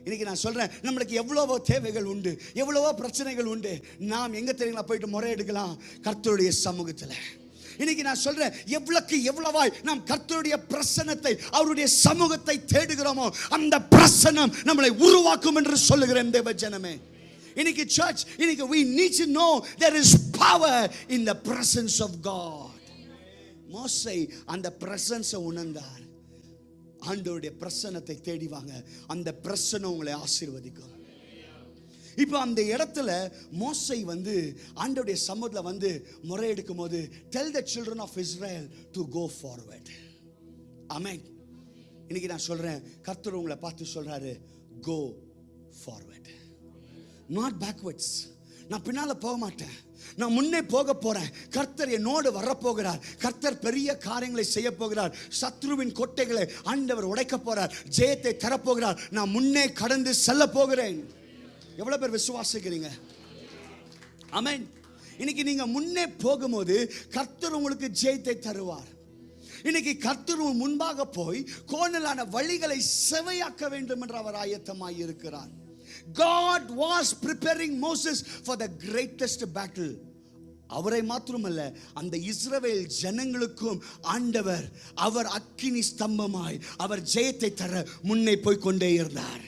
இன்னைக்கு நான் சொல்றேன், நம்மளுக்கு எவ்வளவோ தேவைகள் உண்டு, எவ்வளவோ பிரச்சனைகள் உண்டு. நாம் எங்க தெரியுங்களா போயிட்டு முறையிடுக்கலாம்? கர்த்தருடைய சமூகத்தில். இன்னைக்கு நான் சொல்றேன், எவ்வளவாய் நாம் கர்த்தருடைய பிரசன்னத்தை, அவருடைய சமூகத்தை தேடுகிறோமோ அந்த பிரசன்னம் நம்மளை உருவாக்கும் என்று சொல்லுகிறேன் தேவ ஜனமே. இன்னைக்கு சர்ச், இன்னைக்கு we need to know there is power in the presence of God. மோசே அந்த பிரசன்ஸை உணர்ந்தார். ஆண்டவருடைய பிரசன்னத்தை தேடி வாங்க, அந்த பிரசன்னம் உங்களை ஆசீர்வதிக்கும். இப்போ அந்த இடத்துல மோசே ஆண்டவருடைய சமூகத்தில் முறையெடுக்கும் போது, tell the children of Israel to go forward. ஆமென். இன்னைக்கு நான் சொல்றேன், கர்த்தர் உங்களை பார்த்து சொல்றாரு, go forward, not backwards. நான் பின்னால போக மாட்டேன், நான் முன்னே போக போறேன். கர்த்தர் என்னோடு வரப்போகிறார். கர்த்தர் பெரிய காரியங்களை செய்ய போகிறார். சத்ருவின் கோட்டைகளை ஆண்டவர் உடைக்க போறார். ஜெயத்தை தரப்போகிறார். நான் முன்னே கடந்து செல்ல போகிறேன். எவ்வளவு பேர் விசுவாசிக்கிறீங்க? ஆமென். இன்னைக்கு நீங்க முன்னே போகும்போது கர்த்தர் உங்களுக்கு ஜெயத்தை தருவார். இன்னைக்கு கர்த்தர் முன்பாக போய் கோணலான வழிகளை செவையாக்க வேண்டும் என்று அவர் ஆயத்தமாய் இருக்கிறார். God was preparing Moses for the greatest battle. அவரை மாத்திரமல்ல, அந்த இஸ்ரவேல் ஜனங்களுக்கும் ஆண்டவர், அவர் அக்கினி ஸ்தம்பமாய் அவர் ஜெயத்தை தர முன்னே போய் கொண்டே இருந்தார்.